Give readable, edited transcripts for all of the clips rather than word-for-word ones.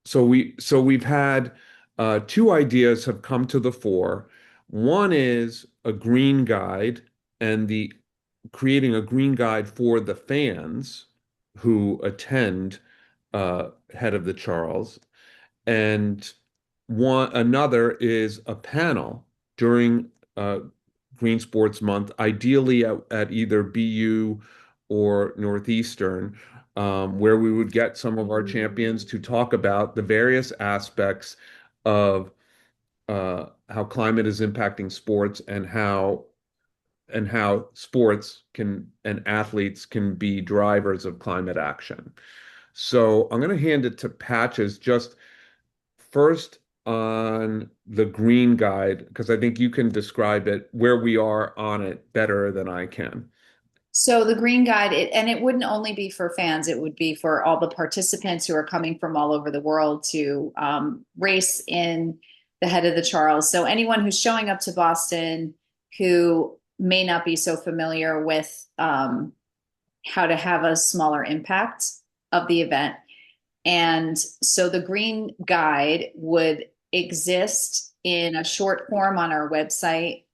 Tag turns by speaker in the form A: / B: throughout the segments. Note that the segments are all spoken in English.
A: So we've had two ideas have come to the fore. One is a green guide and the creating a green guide for the fans who attend Head of the Charles. And one another is a panel during Green Sports Month, ideally at either BU or Northeastern, where we would get some of our champions to talk about the various aspects of how climate is impacting sports and how sports can and athletes can be drivers of climate action. So I'm going to hand it to Patches just first on the green guide, because I think you can describe it where we are on it better than I can.
B: So the Green Guide, and it wouldn't only be for fans, it would be for all the participants who are coming from all over the world to race in the Head of the Charles. So anyone who's showing up to Boston who may not be so familiar with how to have a smaller impact of the event. And so the Green Guide would exist in a short form on our website.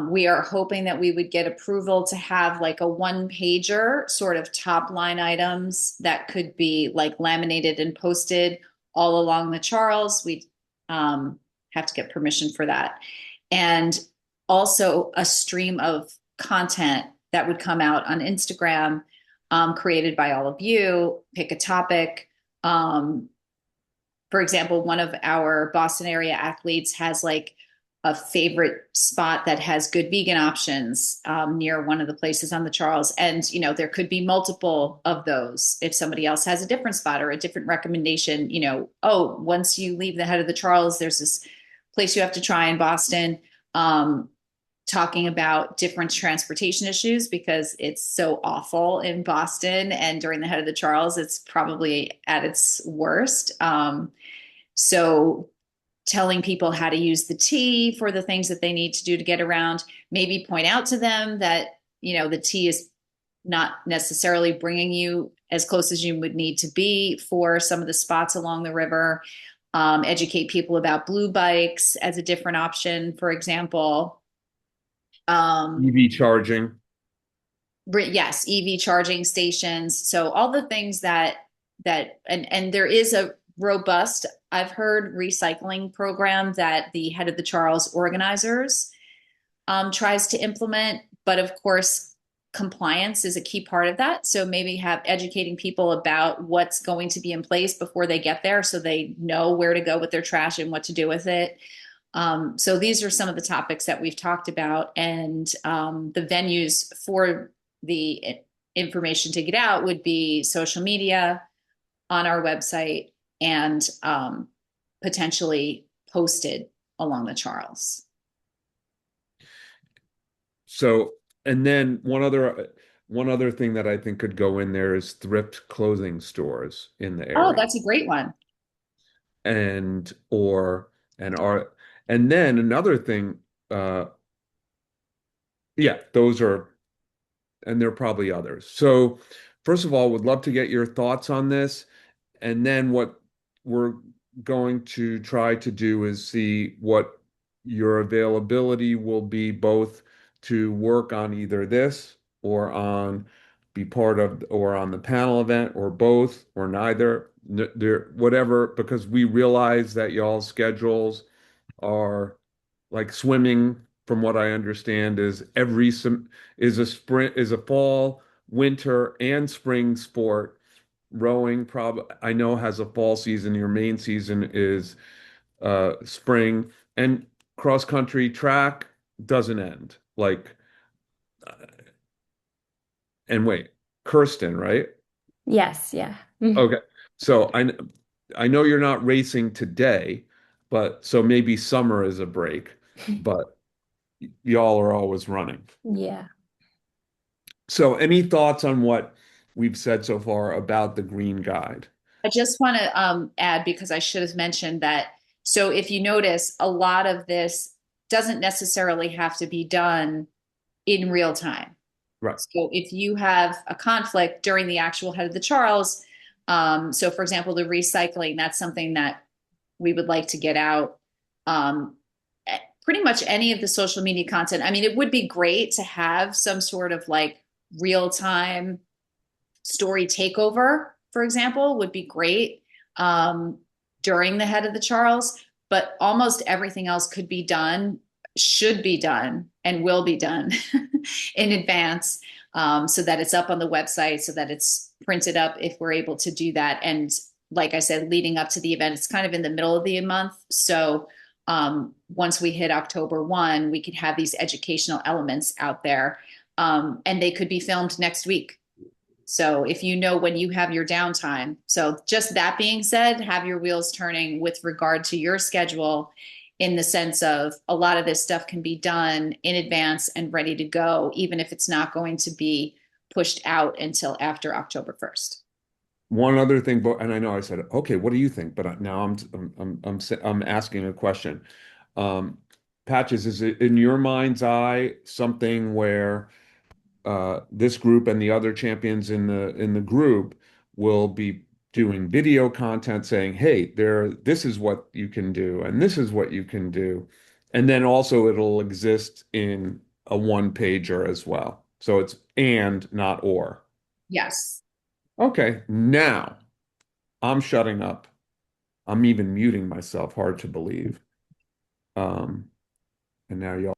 B: We are hoping that we would get approval to have like a one pager sort of top line items that could be like laminated and posted all along the Charles. We have to get permission for that. And also a stream of content that would come out on Instagram, created by all of you. Pick a topic. For example, one of our Boston area athletes has like a favorite spot that has good vegan options near one of the places on the Charles. And, there could be multiple of those. If somebody else has a different spot or a different recommendation, oh, once you leave the Head of the Charles, there's this place you have to try in Boston. Talking about different transportation issues because it's so awful in Boston, and during the Head of the Charles, it's probably at its worst. So telling people how to use the T for the things that they need to do to get around, maybe point out to them that, the T is not necessarily bringing you as close as you would need to be for some of the spots along the river. Educate people about blue bikes as a different option, for example.
A: EV charging.
B: Yes, EV charging stations. So all the things and there is a robust, I've heard, recycling program that the Head of the Charles organizers tries to implement. But of course, compliance is a key part of that. So maybe have educating people about what's going to be in place before they get there so they know where to go with their trash and what to do with it. So these are some of the topics that we've talked about, and the venues for the information to get out would be social media, on our website, and potentially posted along the Charles.
A: So, and then one other thing that I think could go in there is thrift clothing stores in the
B: Oh,
A: area.
B: that's a great one.
A: And or and are and then another thing, uh yeah, those are, and there are probably others. So first of all, would love to get your thoughts on this. And then what we're going to try to do is see what your availability will be, both to work on either this or on be part of or on the panel event or both or neither, there, whatever, because we realize that y'all's schedules are like swimming, from what I understand, is a sprint, is a fall, winter, and spring sport. Rowing I know has a fall season. Your main season is spring, and cross country track doesn't end. Like, and wait, Kirsten, right?
C: Yes, yeah.
A: Okay. So I know you're not racing today, but so maybe summer is a break, but y'all are always running.
C: Yeah.
A: So any thoughts on what we've said so far about the Green Guide?
B: I just want to add, because I should have mentioned that. So if you notice, a lot of this doesn't necessarily have to be done in real time.
A: Right.
B: So if you have a conflict during the actual Head of the Charles, So for example, the recycling, that's something that we would like to get out. Um, Pretty much any of the social media content. I mean, it would be great to have some sort of like real time story takeover, for example, would be great um, during the head of the Charles. But almost everything else could be done, should be done, and will be done in advance, so that it's up on the website, so that it's printed up if we're able to do that. And like I said, leading up to the event, it's kind of in the middle of the month. So once we hit October 1, we could have these educational elements out there, and they could be filmed next week. So if you know when you have your downtime. So just that being said, have your wheels turning with regard to your schedule, in the sense of a lot of this stuff can be done in advance and ready to go, even if it's not going to be pushed out until after October 1st.
A: One other thing, but and I know I said, okay, what do you think? But now I'm asking a question. Um, Patches, is it in your mind's eye something where this group and the other champions in the group will be doing video content saying, "Hey, this is what you can do, and this is what you can do," and then also it'll exist in a one pager as well. So it's and not or.
B: Yes.
A: Okay, now I'm shutting up. I'm even muting myself. Hard to believe. Um, and now y'all.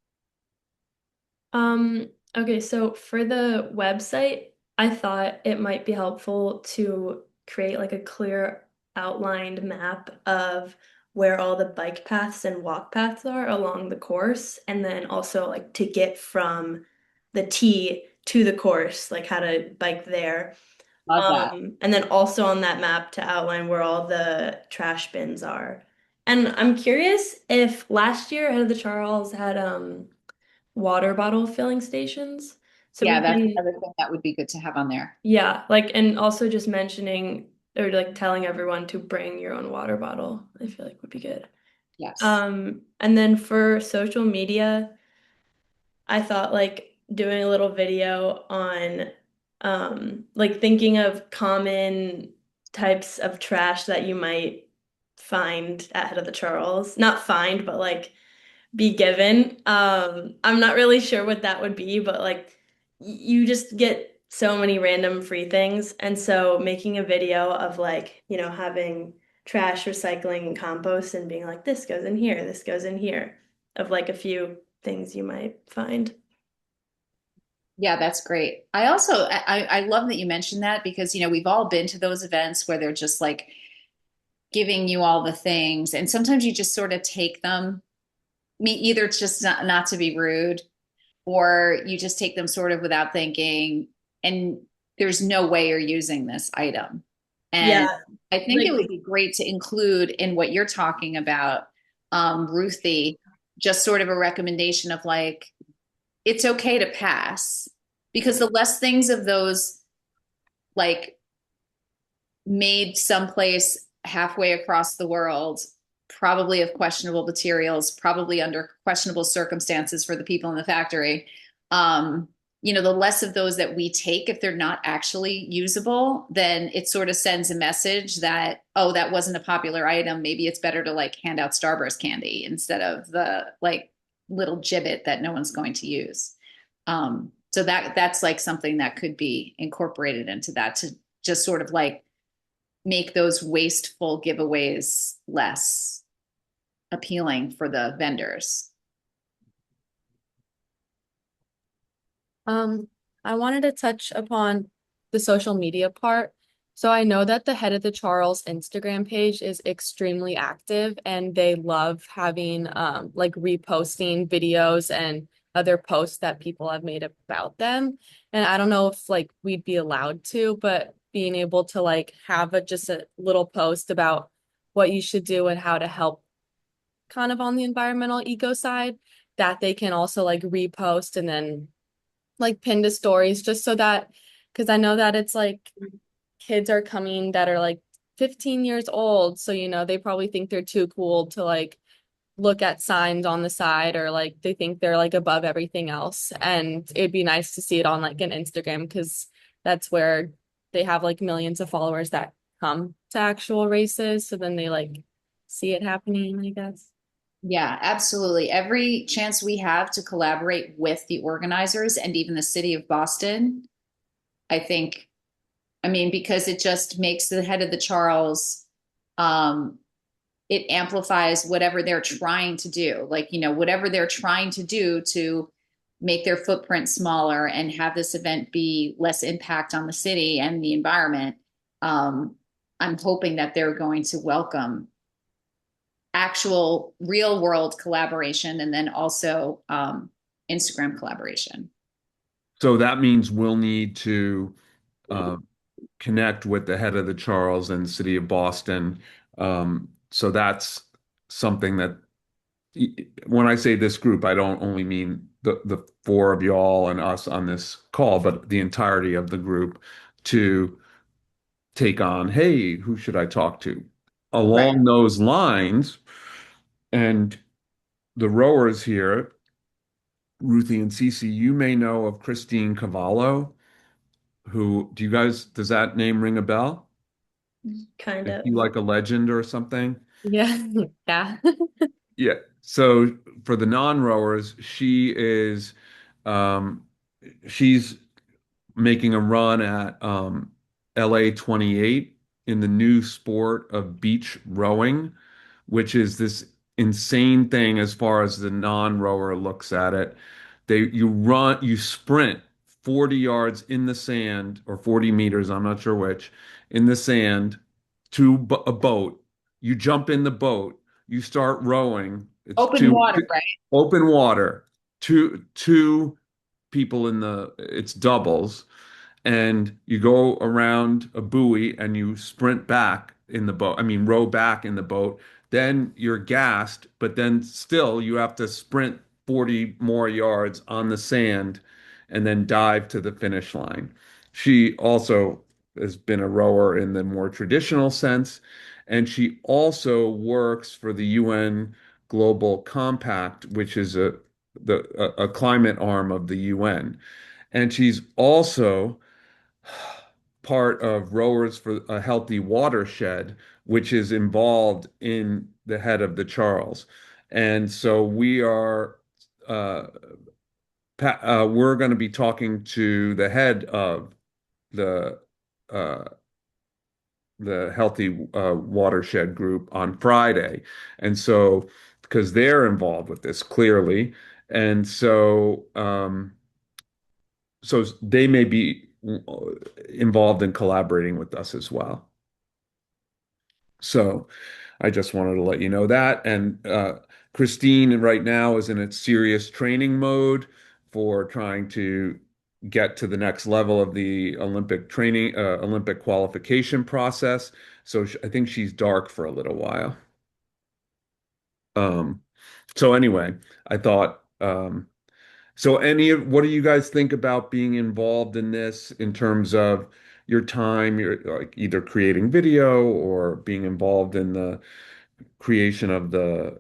C: Okay, so for the website, I thought it might be helpful to create like a clear outlined map of where all the bike paths and walk paths are along the course, and then also like to get from the tee to the course, like how to bike there.
B: Love that.
C: And then also on that map to outline where all the trash bins are. And I'm curious if last year Head of the Charles had water bottle filling stations. So
B: Yeah,
C: we
B: that's
C: can,
B: another thing that would be good to have on there.
C: yeah, like, and also just mentioning or like telling everyone to bring your own water bottle, I feel like would be good.
B: Yes.
C: And then for social media, I thought like doing a little video on like thinking of common types of trash that you might find at Head of the Charles. Not find, but like be given. I'm not really sure what that would be, but like you just get so many random free things. And so making a video of like, having trash, recycling, and compost and being like, this goes in here, this goes in here, of like a few things you might find.
B: Yeah, that's great. I love that you mentioned that, because we've all been to those events where they're just like giving you all the things, and sometimes you just sort of take them. Me either, it's just not to be rude, or you just take them sort of without thinking, and there's no way you're using this item. And
C: Yeah,
B: I think it
C: like
B: would be great to include in what you're talking about, Ruthie, just sort of a recommendation of like, it's okay to pass, because the less things of those, like, made someplace halfway across the world, probably of questionable materials, probably under questionable circumstances for the people in the factory. Um, the less of those that we take, if they're not actually usable, then it sort of sends a message that, oh, that wasn't a popular item. Maybe it's better to like hand out Starburst candy instead of the like little gibbet that no one's going to use. So that's like something that could be incorporated into that, to just sort of like make those wasteful giveaways less appealing for the vendors.
D: Um, I wanted to touch upon the social media part. So I know that the Head of the Charles Instagram page is extremely active and they love having like reposting videos and other posts that people have made about them. And I don't know if like we'd be allowed to, but being able to like have just a little post about what you should do and how to help kind of on the environmental eco side, that they can also like repost and then like pinned to stories, just so that, because I know that it's like kids are coming that are like 15 years old, so they probably think they're too cool to like look at signs on the side, or like they think they're like above everything else, and it'd be nice to see it on like an Instagram, because that's where they have like millions of followers that come to actual races. So then they like see it happening, I guess.
B: Yeah, absolutely. Every chance we have to collaborate with the organizers and even the city of Boston, I think, I mean, because it just makes the head of the Charles, um, it amplifies whatever they're trying to do. Like, whatever they're trying to do to make their footprint smaller and have this event be less impact on the city and the environment. Um, I'm hoping that they're going to welcome actual real world collaboration and then also Instagram collaboration.
A: So that means we'll need to uh, connect with the head of the Charles and City of Boston. So that's something that when I say this group, I don't only mean the four of y'all and us on this call, but the entirety of the group to take on, hey, who should I talk to?
B: Right.
A: Along those lines, and the rowers here, Ruthie and Cece, you may know of Christine Cavallo, who do you guys, does that name ring a bell?
C: Kind
A: Is he
C: of.
A: like a legend or something?
D: Yeah. Yeah.
A: Yeah. So for the non-rowers, um she's making a run at LA 28 in the new sport of beach rowing, which is this insane thing as far as the non-rower looks at it. You sprint 40 yards in the sand or 40 meters, I'm not sure which, in the sand to a boat. You jump in the boat, you start rowing. It's
B: Open
A: two
B: water, right?
A: open water, two people in it's doubles, and you go around a buoy and you sprint back in the boat. I mean, row back in the boat. Then you're gassed, but then still you have to sprint 40 more yards on the sand and then dive to the finish line. She also has been a rower in the more traditional sense, and she also works for the UN Global Compact, which is a climate arm of the UN. And she's also part of Rowers for a Healthy Watershed, which is involved in the head of the Charles. And so uh, we're going to be talking to the head of the uh, the Healthy Watershed group on Friday, and so because they're involved with this clearly, and so they may be involved in collaborating with us as well. So I just wanted to let you know that. And Christine right now is in its serious training mode for trying to get to the next level of the Olympic qualification process. So I think she's dark for a little while. Um, so anyway, I thought, so what do you guys think about being involved in this in terms of your time? You're like either creating video or being involved in the creation of the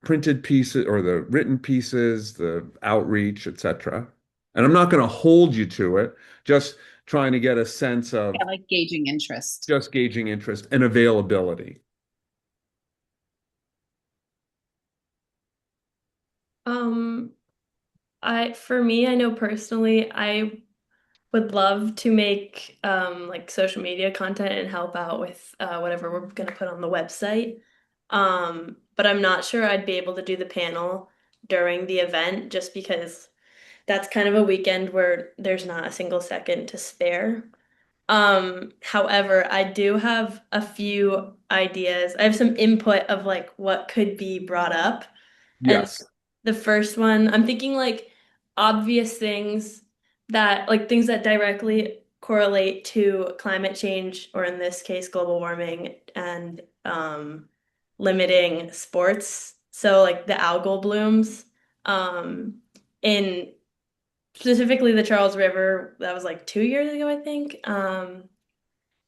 A: printed pieces or the written pieces, the outreach, etc. And I'm not going to hold you to it, just trying to get a sense
B: Yeah,
A: of
B: like gauging interest.
A: just gauging interest and availability.
C: Um, for me, I know personally, I would love to make like social media content and help out with whatever we're gonna put on the website. But I'm not sure I'd be able to do the panel during the event just because that's kind of a weekend where there's not a single second to spare. However, I do have a few ideas. I have some input of like what could be brought up. And
A: Yes.
C: the first one, I'm thinking like obvious things that like things that directly correlate to climate change, or in this case, global warming and limiting sports. So like the algal blooms in specifically the Charles River, that was like 2 years ago, I think.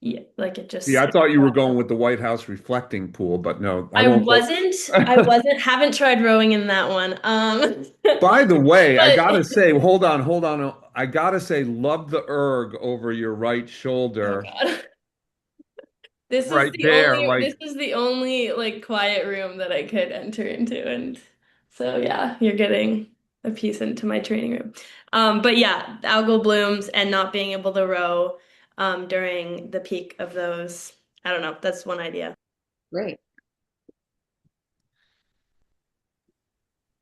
C: Yeah, like it
A: Yeah,
C: just
A: I thought you were going with the White House reflecting pool, but no, I
C: I
A: won't go.
C: wasn't I wasn't haven't tried rowing in that one.
A: By the way, I
C: But
A: gotta say, hold on. I gotta say, love the erg over your right
C: oh
A: shoulder.
C: God.
A: right there, like,
C: this is the only like quiet room that I could enter into, and so yeah, you're getting a piece into my training room. But yeah, algal blooms and not being able to row during the peak of those. I don't know, that's one idea.
B: Great.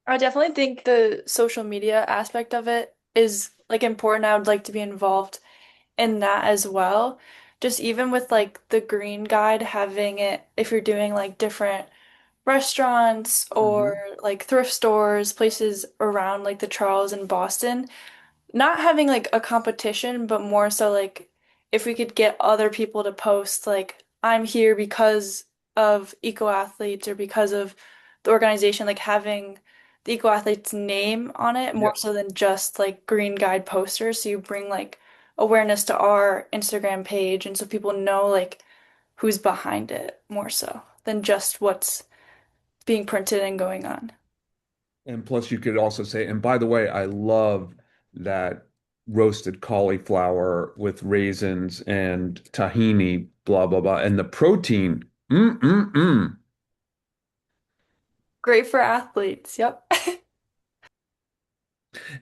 E: I definitely think the social media aspect of it is like important. I would like to be involved in that as well. Just even with like the green guide, having it if you're doing like different restaurants or
A: mhm.
E: like thrift stores, places around like the Charles and Boston, not having like a competition, but more so like if we could get other people to post like I'm here because of eco athletes or because of the organization, like having the eco athlete's name on it
A: Yeah.
E: more so than just like green guide posters. So you bring like awareness to our Instagram page and so people know like who's behind it more so than just what's being printed and going on.
A: And plus, you could also say, and by the way, I love that roasted cauliflower with raisins and tahini, blah, blah, blah. And the protein, mm.
E: Great for athletes. Yep.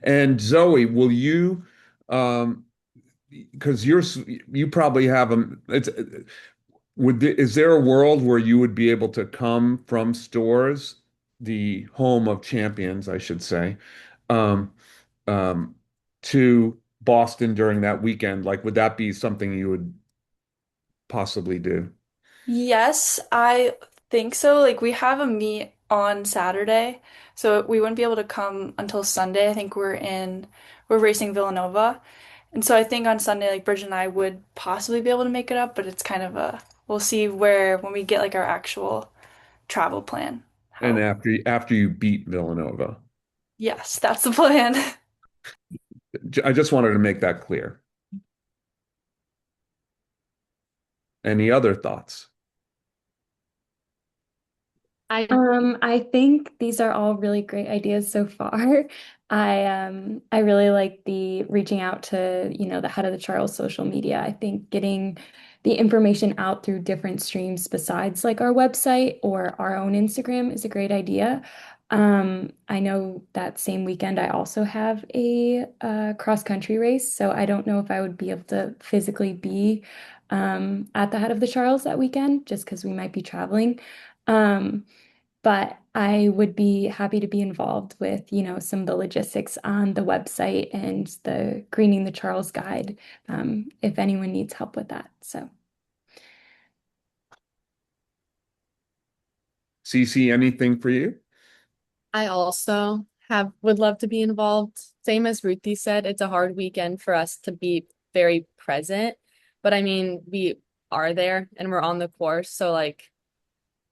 A: And Zoe, will you, because you probably have them, is there a world where you would be able to come from stores, the home of champions, I should say, um, um, to Boston during that weekend? Like, would that be something you would possibly do?
E: Yes, I think so. Like we have a meet on Saturday, so we wouldn't be able to come until Sunday. I think we're racing Villanova. And so I think on Sunday, like Bridget and I would possibly be able to make it up, but it's kind of we'll see where when we get like our actual travel plan.
A: And
E: How
A: after you beat Villanova,
E: yes, that's the plan.
A: I just wanted to make that clear. Any other thoughts?
D: I
F: I think these are all really great ideas so far. I really like the reaching out to, the head of the Charles social media. I think getting the information out through different streams besides like our website or our own Instagram is a great idea. I know that same weekend I also have a cross country race, so I don't know if I would be able to physically be at the head of the Charles that weekend, just because we might be traveling. Um, but I would be happy to be involved with, some of the logistics on the website and the Greening the Charles guide, if anyone needs help with that. So,
A: CC, anything for you?
D: I also have would love to be involved. Same as Ruthie said, it's a hard weekend for us to be very present. But I mean, we are there and we're on the course. So like,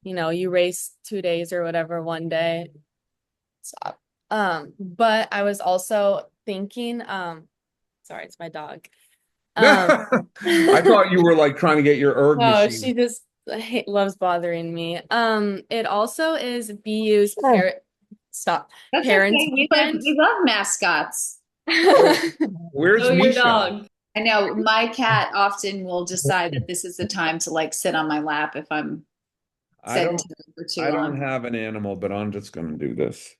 D: you race 2 days or whatever one day. Stop. But I was also thinking, sorry, it's my dog. Um,
A: I thought you were like trying to get your erg
D: no,
A: machine.
D: she just loves bothering me. It also is BU's parent stop
B: That's
D: parents
B: okay.
D: weekend.
B: We love mascots.
A: Where, where's
C: Oh, your
A: Misha?
C: dog.
B: I know my cat often will decide that this is the time to like sit on my lap if I'm
A: I don't
B: sedentary for too
A: I don't
B: long.
A: have an animal, but I'm just gonna do this.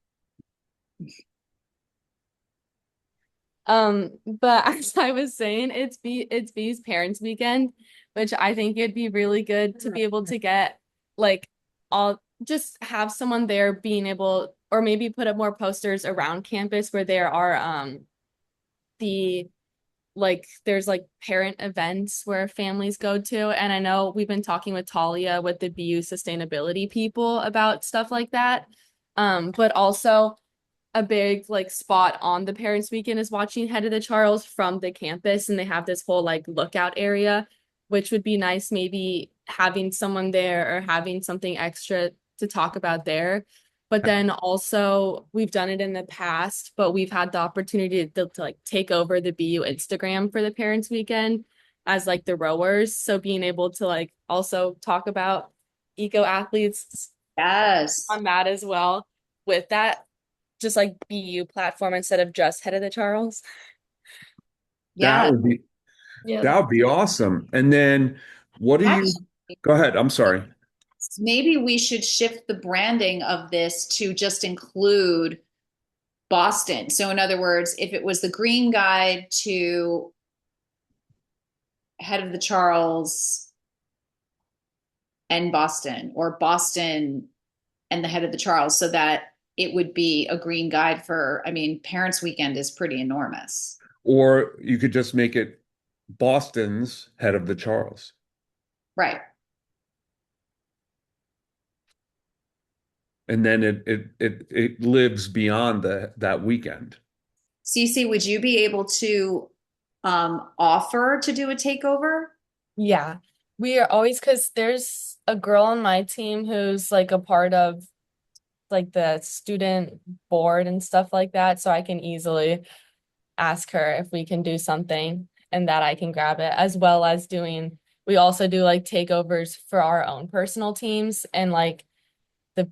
D: But as I was saying, it's B's parents weekend, which I think it'd be really good to be able to get like all just have someone there being able or maybe put up more posters around campus where there are the like there's like parent events where families go to. And I know we've been talking with Talia with the BU sustainability people about stuff like that. But also a big like spot on the parents weekend is watching Head of the Charles from the campus, and they have this whole like lookout area, which would be nice maybe having someone there or having something extra to talk about there. But then also we've done it in the past, but we've had the opportunity to like take over the BU Instagram for the parents weekend as like the rowers, so being able to like also talk about eco athletes
B: Yes.
D: on that as well with that just like BU platform instead of just Head of the Charles.
A: That
B: Yeah.
A: would be
C: Yeah.
A: that would be awesome. And then what do you
B: Actually,
A: Go ahead. I'm sorry.
B: Maybe we should shift the branding of this to just include Boston. So, in other words, if it was the Green Guide to Head of the Charles and Boston, or Boston and the Head of the Charles, so that it would be a green guide for, I mean, Parents Weekend is pretty enormous.
A: Or you could just make it Boston's head of the Charles.
B: Right.
A: And then it lives beyond that weekend.
B: Cece, would you be able to offer to do a takeover?
D: Yeah. We are always, because there's a girl on my team who's like a part of like the student board and stuff like that. So I can easily ask her if we can do something and that I can grab it, as well as we also do like takeovers for our own personal teams and like the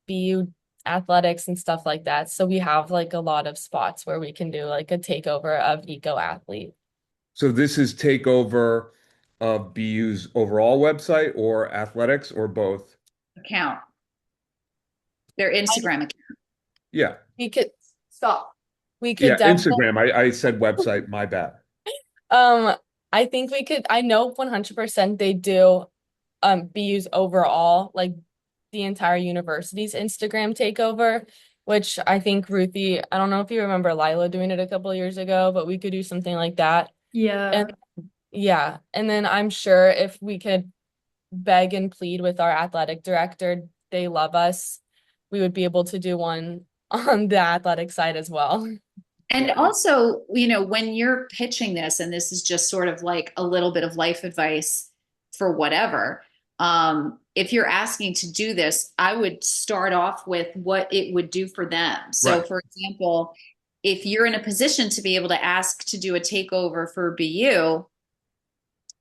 D: BU athletics and stuff like that. So we have like a lot of spots where we can do like a takeover of eco athlete.
A: So this is takeover of BU's overall website or athletics or both.
B: Account, their Instagram account.
A: Yeah.
D: We could stop. We could
A: Yeah.
D: definitely
A: Instagram. I said website. My bad.
D: um I think we could, I know 100% they do BU's overall, like the entire university's Instagram takeover, which I think Ruthie, I don't know if you remember Lila doing it a couple of years ago, but we could do something like that.
C: Yeah.
D: And yeah, and then I'm sure if we could beg and plead with our athletic director, they love us, we would be able to do one on the athletic side as well.
B: And also, when you're pitching this, and this is just sort of like a little bit of life advice for whatever, if you're asking to do this, I would start off with what it would do for them. So,
A: Right.
B: for example, if you're in a position to be able to ask to do a takeover for BU,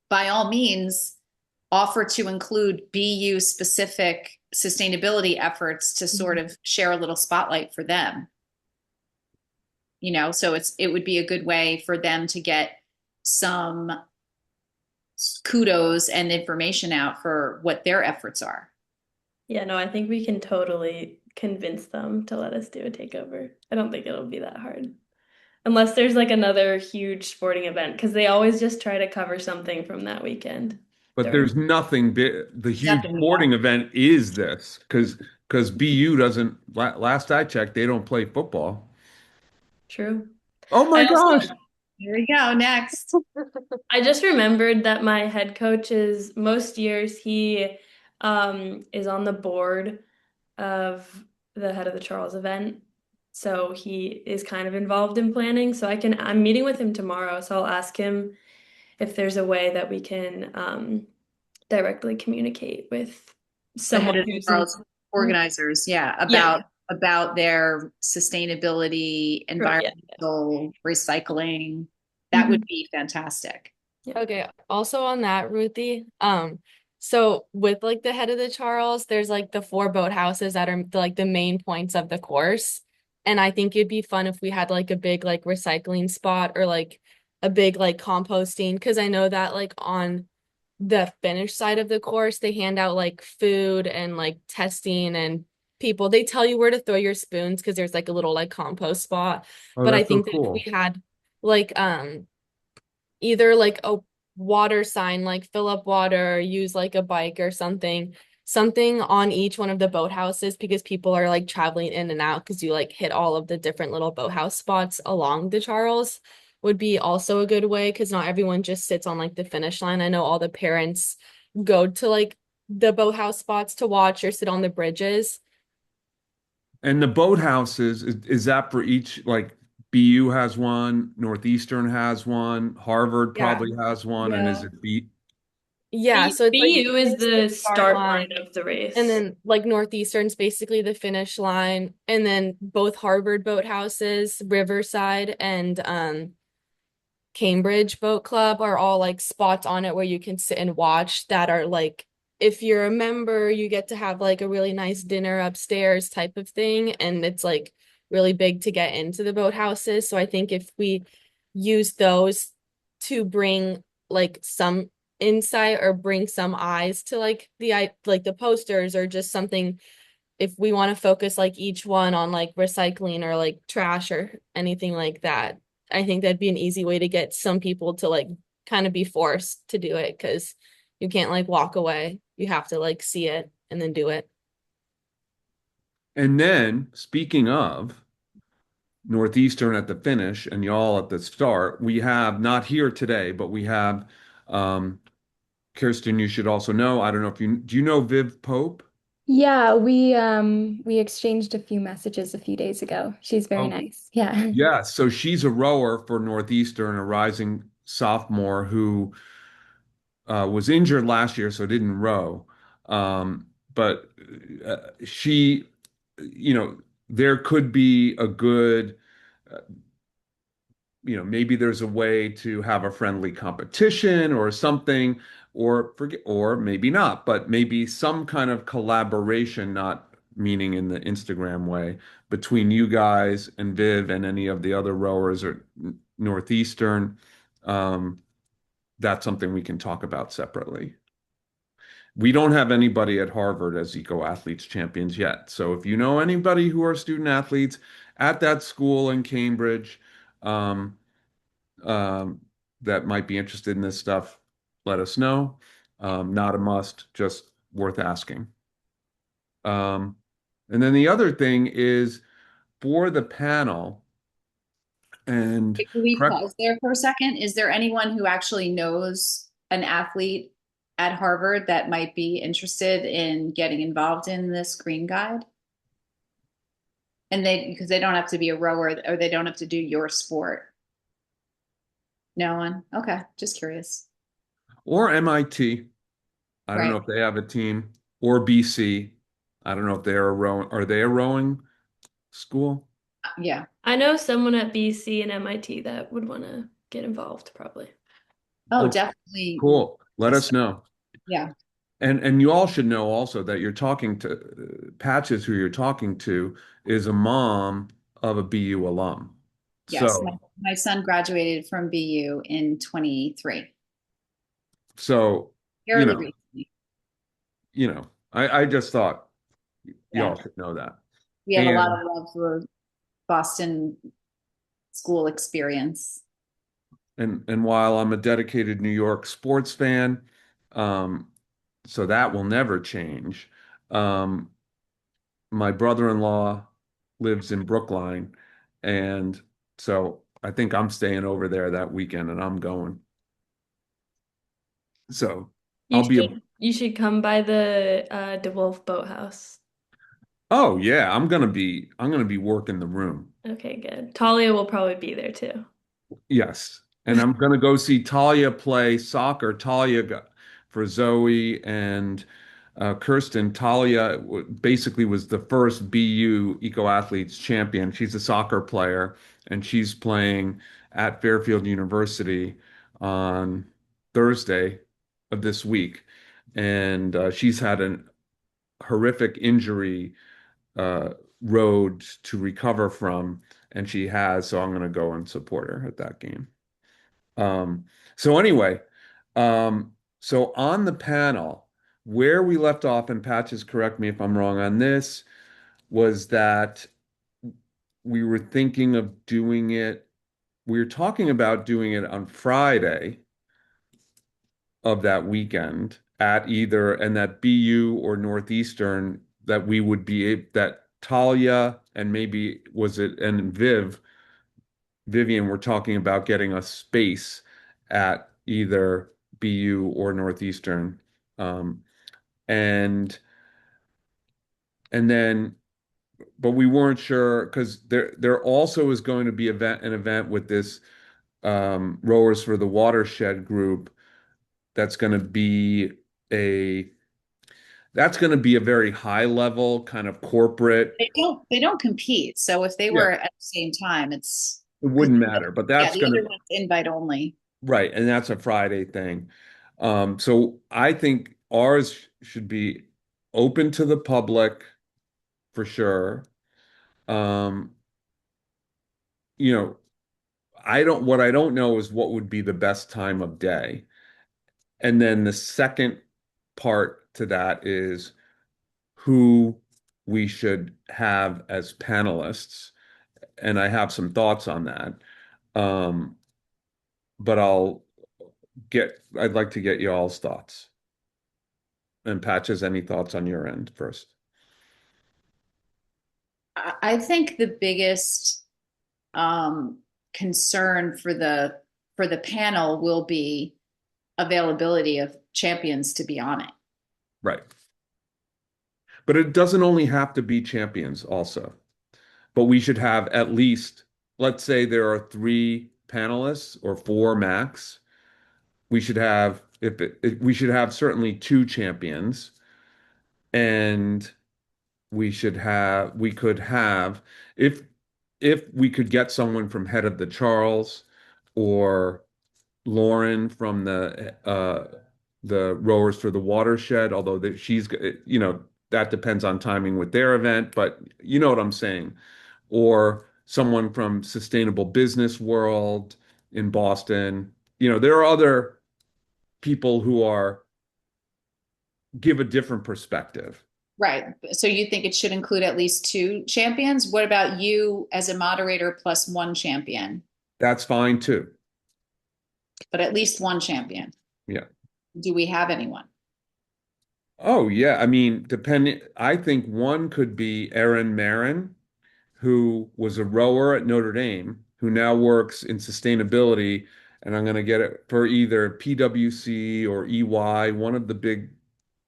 B: by all means, offer to include BU specific sustainability efforts to sort of share a little spotlight for them. So it would be a good way for them to get some kudos and information out for what their efforts are.
C: Yeah, no, I think we can totally convince them to let us do a takeover. I don't think it'll be that hard. Unless there's like another huge sporting event, because they always just try to cover something from that weekend
A: But
C: during.
A: there's nothing big. The huge
B: Nothing.
A: sporting event is this because BU doesn't. Last I checked, they don't play football.
C: True.
A: Oh my
C: I also
A: gosh.
B: Here we go. Next.
C: I just remembered that my head coach is most years he is on the board of the head of the Charles event. So he is kind of involved in planning. So I'm meeting with him tomorrow, so I'll ask him if there's a way that we can directly communicate with
B: The head
C: someone
B: of the
C: who's in.
B: Charles organizers, yeah,
C: Yeah,
B: about their sustainability,
C: sure, yeah.
B: environmental recycling. That would
C: Mhm.
B: be fantastic.
D: Okay, also on that, Ruthie, so with like the head of the Charles, there's like the four boathouses that are like the main points of the course. And I think it'd be fun if we had like a big like recycling spot or like a big like composting, because I know that like on the finish side of the course, they hand out like food and like testing and they tell you where to throw your spoons because there's like a little like compost spot.
A: Oh,
D: But I
A: that's so
D: think that if
A: cool.
D: we had like either like a water sign, like fill up water, or use like a bike or something on each one of the boathouses, because people are like traveling in and out because you like hit all of the different little boathouse spots along the Charles would be also a good way, because not everyone just sits on like the finish line. I know all the parents go to like the boathouse spots to watch or sit on the bridges.
A: And the boathouses is that for each like BU has one, Northeastern has one, Harvard
D: Yeah.
A: probably has one, and is
C: Yeah.
A: it B?
D: Yeah, so it's like
C: BU is
D: the
C: the
D: start
C: start line
D: line.
C: of the
D: And
C: race.
D: then like Northeastern's basically the finish line. And then both Harvard boathouses, Riverside and Cambridge Boat Club are all like spots on it where you can sit and watch that are like, if you're a member, you get to have like a really nice dinner upstairs type of thing. And it's like really big to get into the boathouses. So I think if we use those to bring like some insight or bring some eyes to like like the posters or just something if we want to focus like each one on like recycling or like trash or anything like that. I think that'd be an easy way to get some people to like kind of be forced to do it because you can't like walk away. You have to like see it and then do it.
A: And then, speaking of Northeastern at the finish and y'all at the start, we have not here today, but we have um, Kirsten. You should also know. I don't know if you do. You know Viv Pope?
F: Yeah, we exchanged a few messages a few days ago. She's very
A: Oh,
F: nice. Yeah.
A: yeah. So she's a rower for Northeastern, a rising sophomore who was injured last year, so didn't row. But she, you know, there could be a good, uh, maybe there's a way to have a friendly competition or something, or forget, or maybe not, but maybe some kind of collaboration, not meaning in the Instagram way, between you guys and Viv and any of the other rowers or Northeastern. Um, that's something we can talk about separately. We don't have anybody at Harvard as eco athletes champions yet. So if you know anybody who are student athletes at that school in Cambridge, um, um, that might be interested in this stuff, let us know. Not a must, just worth asking. Um, and then the other thing is for the panel, and
B: Can we
A: correct,
B: pause there for a second? Is there anyone who actually knows an athlete at Harvard that might be interested in getting involved in this green guide? And because they don't have to be a rower or they don't have to do your sport. No one? Okay, just curious.
A: or MIT. I don't know
B: Right.
A: if they have a team, or BC. I don't know if they're a rowing. Are they a rowing school?
B: Yeah.
C: I know someone at BC and MIT that would want to get involved, probably.
B: Oh,
A: Oh,
B: definitely.
A: cool. Let us know.
B: Yeah.
A: And you all should know also that you're talking to Patches, who you're talking to, is a mom of a BU alum.
B: Yes. My,
A: So,
B: my son graduated from BU in 23,
A: so, you
B: fairly
A: know,
B: recently.
A: I just thought
B: Yeah.
A: y'all should know that.
B: We have a lot
A: And
B: of love for Boston school experience.
A: and while I'm a dedicated New York sports fan, um, so that will never change. Um, my brother-in-law lives in Brookline, and so I think I'm staying over there that weekend, and I'm going. So
C: You
A: I'll be a,
C: should come by the DeWolf Boathouse.
A: oh yeah, I'm gonna be working the room.
C: Okay, good. Talia will probably be there too.
A: Yes. And I'm gonna go see Talia play soccer. For Zoe and Kirsten. Talia basically was the first BU Eco Athletes champion. She's a soccer player, and she's playing at Fairfield University on Thursday of this week. And she's had a horrific injury road to recover from, and she has. So I'm going to go and support her at that game. Um, so anyway, so on the panel, where we left off, and Patches, correct me if I'm wrong on this, was that we were thinking of doing it. We were talking about doing it on Friday of that weekend at either, and that BU or Northeastern, that we would be that Talia and maybe was it and Vivian were talking about getting a space at either BU or Northeastern. Um, and and then but we weren't sure because there also is going to be an event with this Rowers for the Watershed group that's going to be a a very high level kind of corporate.
B: They don't compete. So if they
A: Yeah,
B: were at the same time, it's
A: it
B: because
A: wouldn't matter, but
B: yeah,
A: that's
B: the
A: going
B: other
A: to
B: one's invite only.
A: right, and that's a Friday thing. So I think ours should be open to the public for sure. Um, you know, what I don't know is what would be the best time of day. And then the second part to that is who we should have as panelists. And I have some thoughts on that. Um, but I'd like to get y'all's thoughts. And Patches, any thoughts on your end first?
B: I think the biggest um, concern for the panel will be availability of champions to be on it.
A: Right. But it doesn't only have to be champions also. But we should have at least, let's say there are three panelists or four max. We should have we should have certainly two champions, and we could have if we could get someone from Head of the Charles or Lauren from the Rowers for the Watershed, although she's that depends on timing with their event, but you know what I'm saying. Or someone from Sustainable Business World in Boston. There are other people who are give a different perspective.
B: Right. So you think it should include at least two champions? What about you as a moderator plus one champion,
A: That's fine too.
B: but at least one champion?
A: Yeah.
B: Do we have anyone?
A: Oh yeah. I mean, I think one could be Erin Marin, who was a rower at Notre Dame, who now works in sustainability. And I'm going to get it for either PwC or EY, one of the big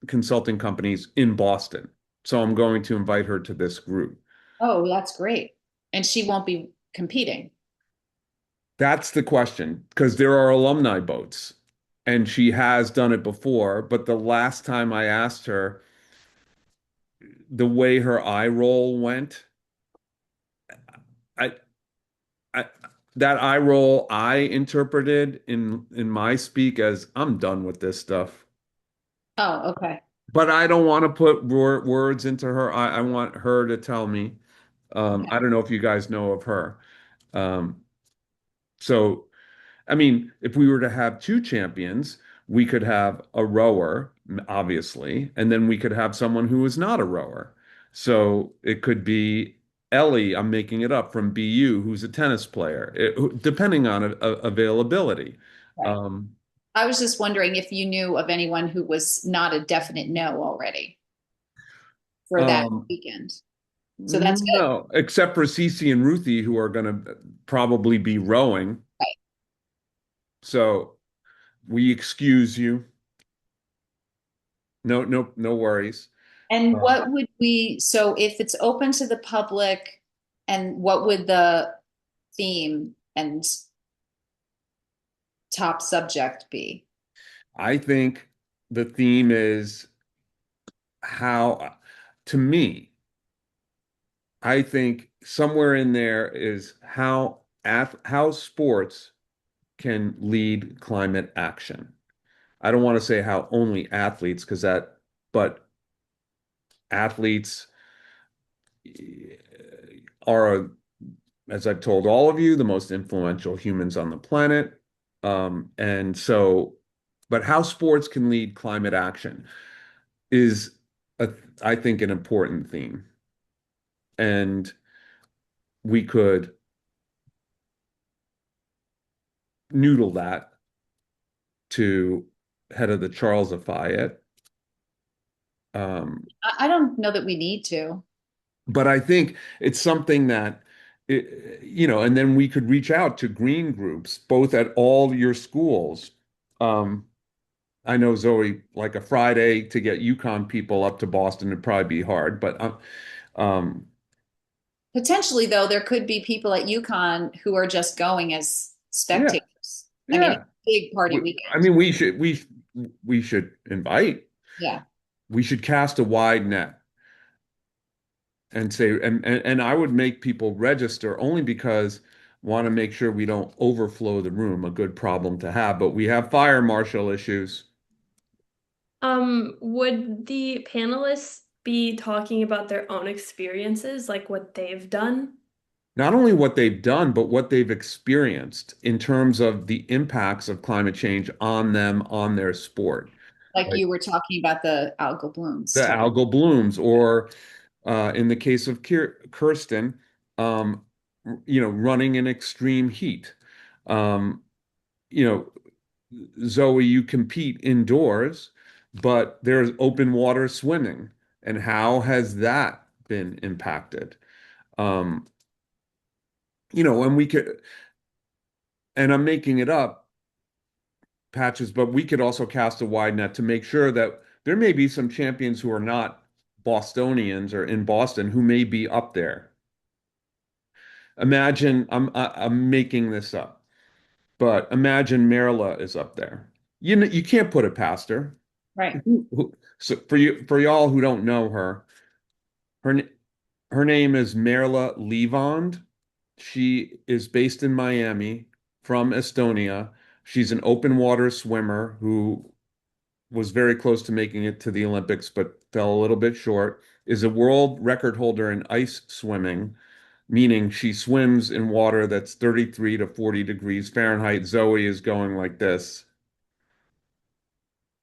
A: consulting companies in Boston. So I'm going to invite her to this group.
B: Oh, that's great. And she won't be competing.
A: That's the question, because there are alumni boats, and she has done it before. But the last time I asked her, the way her eye roll went, I, I that eye roll I interpreted in my speak as I'm done with this stuff.
B: Oh, okay.
A: But I don't want to put words into her. I want her to tell me.
B: Okay.
A: I don't know if you guys know of her. Um, so I mean, if we were to have two champions, we could have a rower, obviously, and then we could have someone who is not a rower. So it could be Ellie, I'm making it up, from BU, who's a tennis player, depending on availability.
B: Right.
A: Um,
B: I was just wondering if you knew of anyone who was not a definite no already for that
A: um,
B: weekend. So that's good.
A: no, except for Cece and Ruthie, who are going to probably be rowing.
B: Right.
A: So we excuse you. No, no, no worries.
B: And
A: Um,
B: what would we, so if it's open to the public, and what would the theme and top subject be?
A: I think the theme is how, to me, I think somewhere in there is how sports can lead climate action. I don't want to say how only athletes, but athletes are, as I've told all of you, the most influential humans on the planet. And so, but how sports can lead climate action is, a, I think, an important theme. And we could noodle that to head of the Charlesify it. Um,
B: I don't know that we need to.
A: but I think it's something that, and then we could reach out to green groups, both at all your schools. Um, I know Zoe, like a Friday to get Yukon people up to Boston would probably be hard, but um,
B: Potentially, though, there could be people at UConn who are just going as
A: yeah,
B: spectators. I mean, it's
A: yeah.
B: a big party
A: I
B: weekend.
A: mean, we should invite.
B: Yeah.
A: We should cast a wide net and say, and I would make people register only because want to make sure we don't overflow the room, a good problem to have, but we have fire marshal issues.
C: Would the panelists be talking about their own experiences, like what they've done?
A: not only what they've done, but what they've experienced in terms of the impacts of climate change on them, on their sport.
B: Like
A: Like
B: you were talking about the algal blooms
A: the
B: too.
A: algal blooms, or in the case of Kirsten, um, running in extreme heat. Um, you know, Zoe, you compete indoors, but there's open water swimming. And how has that been impacted? Um, and and I'm making it up, Patches, but we could also cast a wide net to make sure that there may be some champions who are not Bostonians or in Boston who may be up there. Imagine I'm making this up, but imagine Marla is up there. You can't put it past her.
B: Right.
A: So for y'all who don't know her, her her name is Merla Levand. She is based in Miami, from Estonia. She's an open water swimmer who was very close to making it to the Olympics, but fell a little bit short. Is a world record holder in ice swimming, meaning she swims in water that's 33 to 40 degrees Fahrenheit. Zoe is going like this.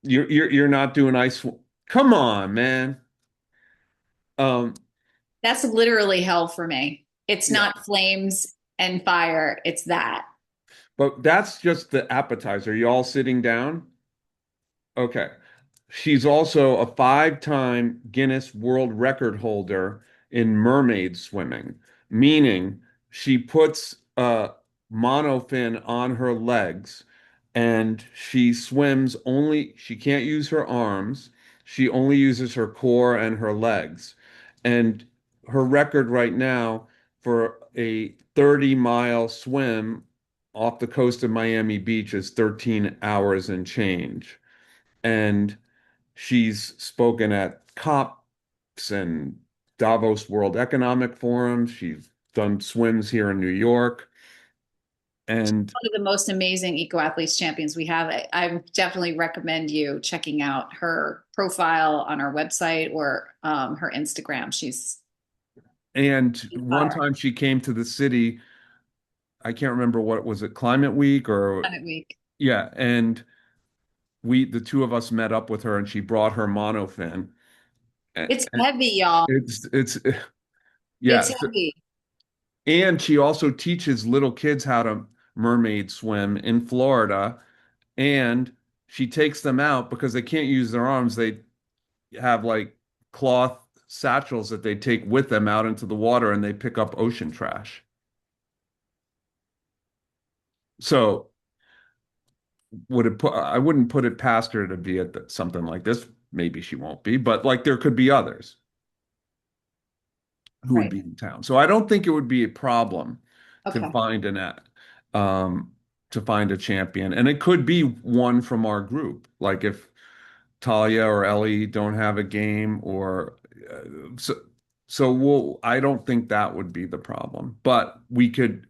A: You're not doing ice. Come on, man. Um,
B: That's literally hell for me. It's
A: yeah,
B: not flames and fire, it's that.
A: but that's just the appetizer. You all sitting down? Okay. She's also a five-time Guinness World Record holder in mermaid swimming, meaning she puts a monofin on her legs and she swims only, she can't use her arms. She only uses her core and her legs. And her record right now for a 30-mile swim off the coast of Miami Beach is 13 hours and change. And she's spoken at COPs and Davos World Economic Forum. She's done swims here in New York. And
B: One of the most amazing eco athletes champions we have. I definitely recommend you checking out her profile on our website or her Instagram.
A: and
B: She's
A: one
B: fire.
A: time she came to the city, I can't remember what was it, Climate Week or
B: Planet Week.
A: yeah, and the two of us met up with her and she brought her monofin. And
B: It's heavy, y'all.
A: it's
B: It's
A: yeah,
B: heavy.
A: and she also teaches little kids how to mermaid swim in Florida. And she takes them out because they can't use their arms. They have like cloth satchels that they take with them out into the water and they pick up ocean trash. So I wouldn't put it past her to be at something like this. Maybe she won't be, but like there could be others who would
B: Right.
A: be in town. So I don't think it would be a problem to
B: Okay.
A: find um to find a champion. And it could be one from our group. Like if Talia or Ellie don't have a game or so I don't think that would be the problem. But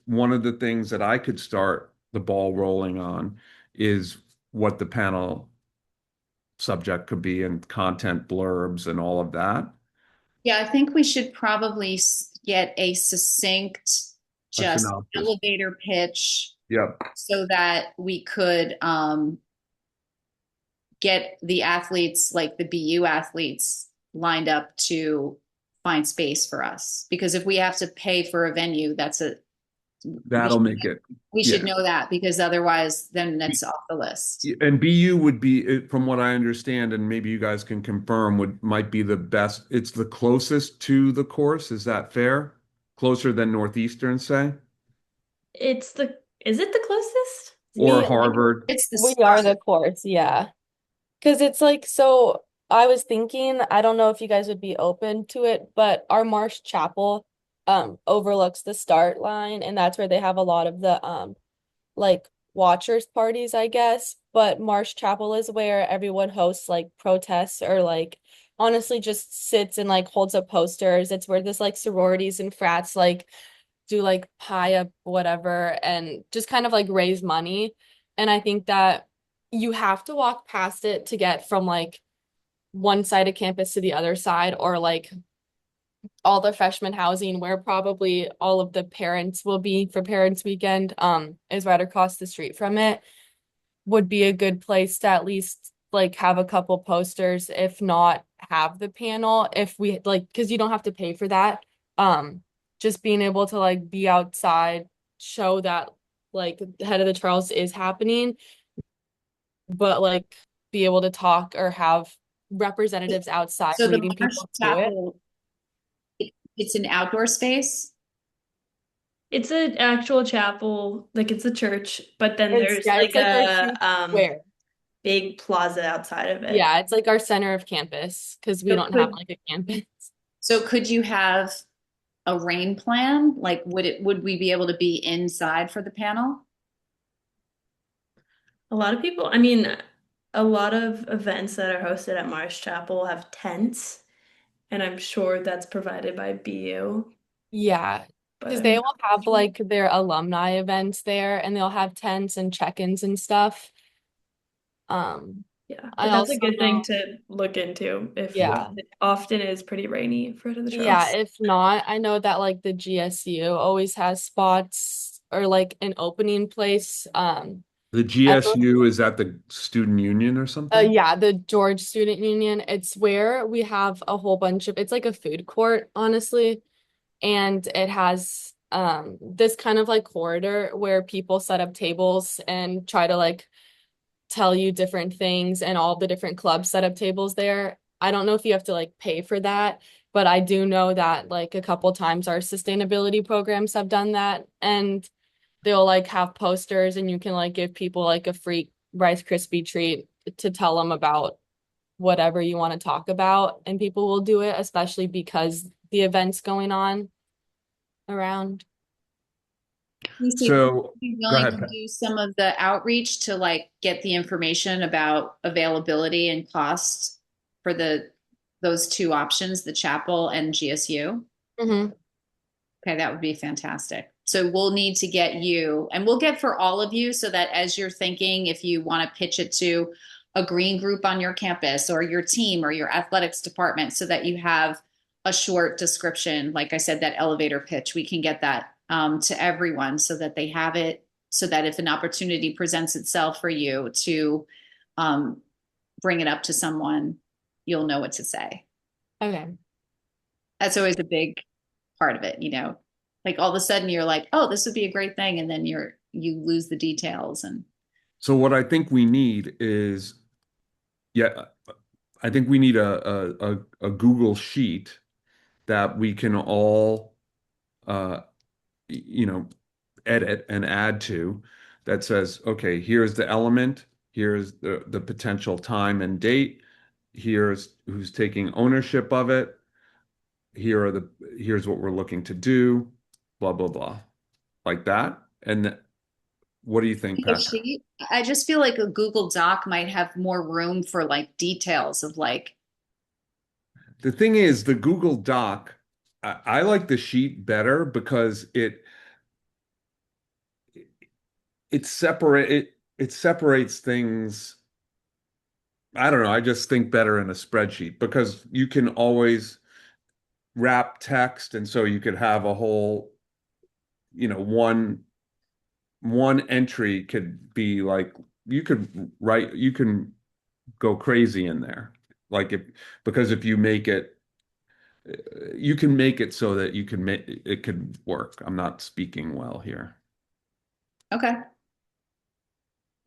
A: one of the things that I could start the ball rolling on is what the panel subject could be and content blurbs and all of that.
B: Yeah, I think we should probably get a succinct,
A: A
B: just
A: synopsis.
B: elevator pitch
A: Yep.
B: so that we could get the athletes, like the BU athletes, lined up to find space for us. Because if we have to pay for a venue, we
A: That'll make it.
B: we should
A: Yeah.
B: know that because otherwise, then that's off the list.
A: And BU would be, from what I understand, and maybe you guys can confirm, would might be the best. It's the closest to the course. Is that fair? Closer than Northeastern, say,
C: Is it the closest?
A: or
D: We
A: Harvard.
B: It's the
D: we are
B: start.
D: the course, yeah. Because it's like, so I was thinking, I don't know if you guys would be open to it, but our Marsh Chapel overlooks the start line, and that's where they have a lot of the like watchers parties, I guess. But Marsh Chapel is where everyone hosts like protests or like honestly just sits and like holds up posters. It's where this like sororities and frats like do like pie up whatever and just kind of like raise money. And I think that you have to walk past it to get from like one side of campus to the other side, or like all the freshman housing where probably all of the parents will be for Parents Weekend, is right across the street from it. Would be a good place to at least like have a couple posters, if not have the panel, if we like, because you don't have to pay for that. Just being able to like be outside, show that like the Head of the Charles is happening, but like be able to talk or have representatives outside
B: So the
D: leading
B: Marsh
D: people to it.
B: Chapel, it's an outdoor space.
C: It's an actual chapel, like it's a church, but then
D: It's
C: there's
D: yeah, it's
C: like
D: like our
C: a
D: huge square.
C: big plaza outside of it.
D: Yeah, it's like our center of campus because we
B: So
D: don't have
B: could
D: like a campus.
B: could you have a rain plan? Like would we be able to be inside for the panel?
C: A lot of people, I mean, a lot of events that are hosted at Marsh Chapel have tents, and I'm sure that's provided by BU,
D: Yeah,
C: but
D: because
C: I'm
D: they
C: not
D: will have
C: sure.
D: like their alumni events there and they'll have tents and check-ins and stuff. Um,
C: Yeah,
D: I
C: but that's a
D: also
C: good thing
D: know,
C: to look into if
D: yeah.
C: it often is pretty rainy for the
D: Yeah,
C: Charles.
D: if not, I know that like the GSU always has spots or like an opening place.
A: The
D: I believe,
A: GSU, is that the student union or something?
D: yeah, the George Student Union. It's where we have a whole bunch of, it's like a food court, honestly. And it has this kind of like corridor where people set up tables and try to like tell you different things, and all the different clubs set up tables there. I don't know if you have to like pay for that, but I do know that like a couple times our sustainability programs have done that, and they'll like have posters and you can like give people like a free Rice Krispie treat to tell them about whatever you want to talk about, and people will do it, especially because the event's going on around.
B: Lucy, would
A: So
B: you be
A: go
B: willing
A: ahead,
B: to
A: Pat.
B: do some of the outreach to like get the information about availability and cost for those two options, the chapel and GSU?
D: Hmm.
B: Okay, that would be fantastic. So we'll need to get you, and we'll get for all of you so that as you're thinking, if you want to pitch it to a green group on your campus or your team or your athletics department, so that you have a short description, like I said, that elevator pitch, we can get that to everyone so that they have it, so that if an opportunity presents itself for you to um, bring it up to someone, you'll know what to say.
D: Okay.
B: That's always a big part of it, you know. Like all of a sudden you're like, oh, this would be a great thing, and then you lose the details. And
A: So what I think we need is, yeah, I think we need a Google sheet that we can all uh, you know, edit and add to that says, okay, here's the element, here's the potential time and date, here's who's taking ownership of it, here's what we're looking to do, blah blah blah, like that. And what do you think,
B: a
A: Patrick?
B: sheet, I just feel like a Google Doc might have more room for like details of like,
A: The thing is, the Google Doc, I like the sheet better because it separates things. I don't know. I just think better in a spreadsheet because you can always wrap text, and so you could have a whole, one entry could be like you can go crazy in there. Like because if you make it, you can make it so that you can make it could work. I'm not speaking well here.
B: okay,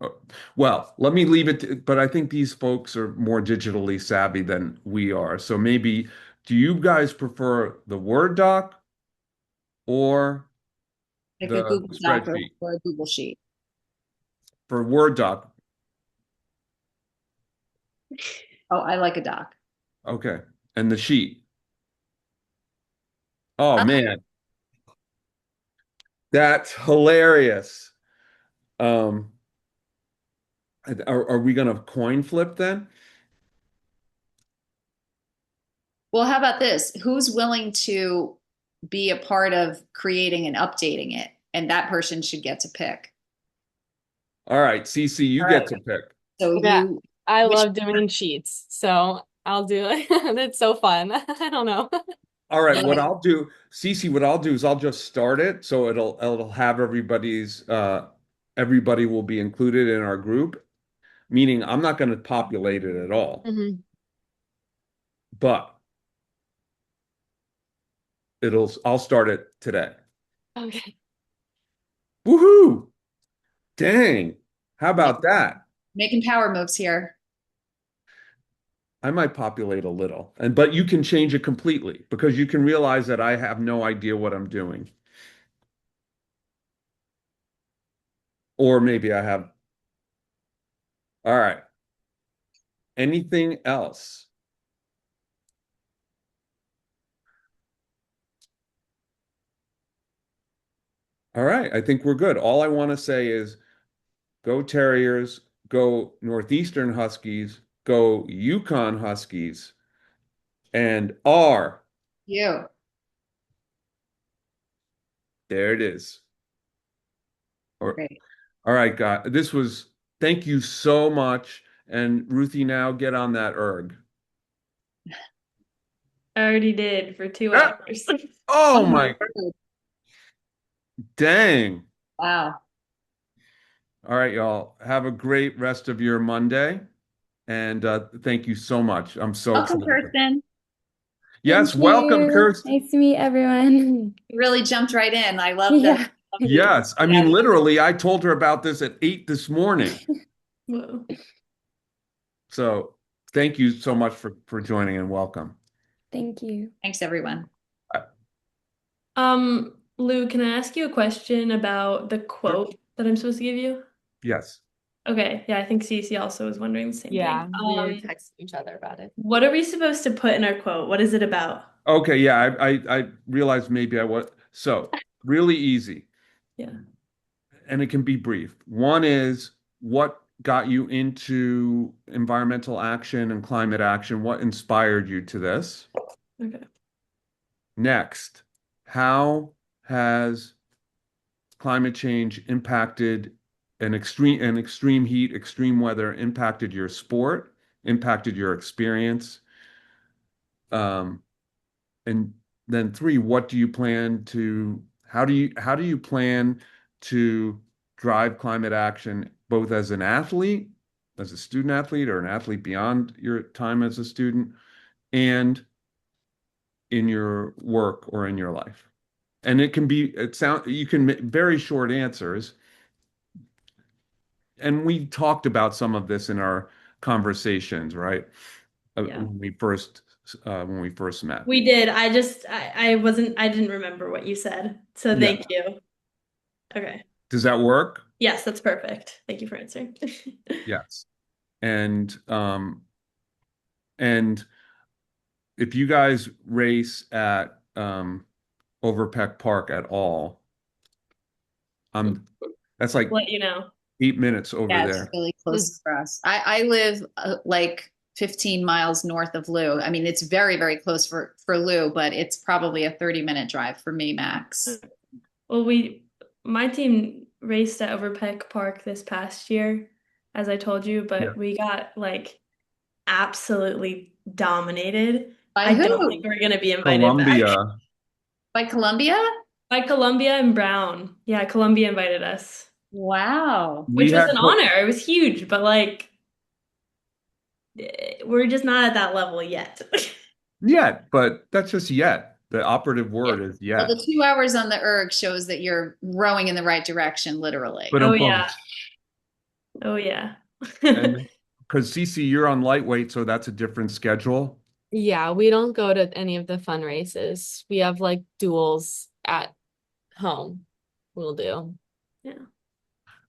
A: Oh, well, let me leave it but I think these folks are more digitally savvy than we are. So maybe, do you guys prefer the Word doc or
B: like a
A: the
B: Google Doc
A: spreadsheet?
B: or a Google Sheet.
A: For Word doc,
B: Oh, I like a doc.
A: okay. And the sheet. Oh
B: Uh,
A: man, that's hilarious. Um, are we gonna coin flip then?
B: well, how about this? Who's willing to be a part of creating and updating it? And that person should get to pick.
A: All right, CC, you
B: All
A: get
B: right.
A: to pick.
B: So
D: Yeah,
B: you,
D: I
B: which
D: love doing sheets, so I'll do it. It's so fun. I don't know.
A: All right,
B: Love
A: what
B: it.
A: I'll do, Cece, what I'll do is I'll just start it so it'll have everybody will be included in our group, meaning I'm not going to populate it at all,
D: Mhm.
A: but I'll start it today.
D: Okay.
A: Woohoo! Dang. How
B: Make,
A: about that?
B: making power moves here.
A: I might populate a little, but you can change it completely because you can realize that I have no idea what I'm doing. Or maybe I have. All right. Anything else? All right. I think we're good. All I want to say is go Terriers, go Northeastern Huskies, go Yukon Huskies, and R.
B: You.
A: There it is. Or,
B: Great.
A: all right, God. Thank you so much. And Ruthie, now get on that erg.
C: I already did for two
A: Ah!
C: hours.
A: Oh
B: Oh my
A: my
B: word.
A: dang.
B: Wow.
A: All right, y'all. Have a great rest of your Monday. And thank you so much. I'm so
B: Welcome,
A: excited.
B: Kirsten.
A: Yes,
F: Thank
A: welcome,
F: you.
A: Kirsten.
F: Nice to meet everyone.
B: You really jumped right in. I love that.
F: Yeah.
B: Love the
A: Yes. I mean, literally, I told her about this at 8 this morning.
C: Whoa.
A: So thank you so much for joining and welcome.
F: Thank you.
B: Thanks, everyone.
A: Uh,
C: Lou, can I ask you a question about the
A: sure.
C: quote that I'm supposed to give you?
A: Yes.
C: Okay, yeah, I think Cece also was wondering the same
D: Yeah,
C: thing.
D: we were texting each other about it.
C: What are we supposed to put in our quote? What is it about?
A: Okay. Yeah. I realized maybe I was. So really easy.
C: Yeah.
A: And it can be brief. One is what got you into environmental action and climate action? What inspired you to this?
C: Okay.
A: Next, how has climate change impacted an extreme heat, extreme weather impacted your sport, impacted your experience? Um, and then three, how do you plan to drive climate action both as an athlete, as a student athlete, or an athlete beyond your time as a student, and in your work or in your life? And you can make very short answers. And we talked about some of this in our conversations, right?
C: Yeah.
A: When we first met.
C: We did. I didn't remember what you said. So
A: Yeah.
C: thank you. Okay.
A: Does that work?
C: Yes, that's perfect. Thank you for answering.
A: Yes. And if you guys race at Overpeck Park at all, that's like
C: Let you know.
A: 8 minutes over
B: Yeah, it's
A: there.
B: really close for us. I live like 15 miles north of Lou. I mean, it's very, very close for Lou, but it's probably a 30-minute drive for me, max.
C: Well, my team raced at Overpeck Park this past year, as I told you,
A: Yeah.
C: but we got like absolutely dominated.
B: By
C: I don't
B: who?
C: think we're gonna be invited back.
A: Columbia.
B: By Columbia?
C: By Columbia and Brown. Yeah, Columbia invited us,
B: Wow.
A: We
C: which was
A: had
C: an honor. It was huge, but like we're just not at that level yet.
A: yet, but that's just yet. The operative
C: Yeah.
A: word is
B: Well, the
A: yet.
B: 2 hours on the erg shows that you're rowing in the right direction, literally.
A: But
C: Oh
A: boom.
C: yeah. Oh yeah.
A: And because CC, you're on lightweight, so that's a different schedule.
D: Yeah, we don't go to any of the fun races. We have like duels at home. We'll do.
C: Yeah.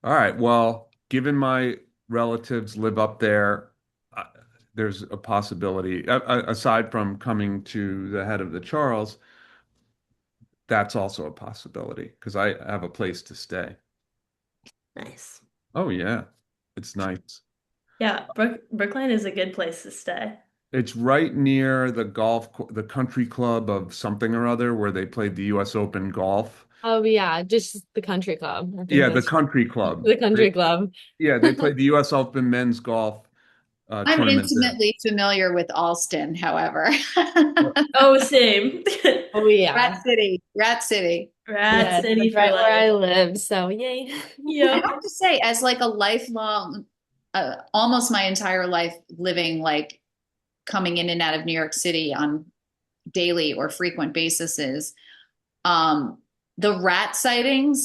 A: All right. Well, given my relatives live up there, uh, there's a possibility, aside from coming to the head of the Charles, that's also a possibility because I have a place to stay.
C: Nice.
A: Oh, yeah. It's nice.
C: Yeah, Brookline is a good place to stay.
A: It's right near the country club of something or other where they played the US Open golf.
D: Oh yeah, just the country club. I think
A: Yeah, the
D: that's
A: country club.
D: the country club.
A: Yeah, they played the US Open men's golf
B: I'm
A: tournament there.
B: intimately familiar with Alston, however.
C: Oh, same.
D: Oh yeah.
B: Rat City, Rat City.
C: Rat
D: Yes,
C: City
D: that's
C: for
D: right where I
C: life.
D: live. So yay.
B: I
C: Yep.
B: have to say, as like a lifelong, almost my entire life living like coming in and out of New York City on daily or frequent basis, the rat sightings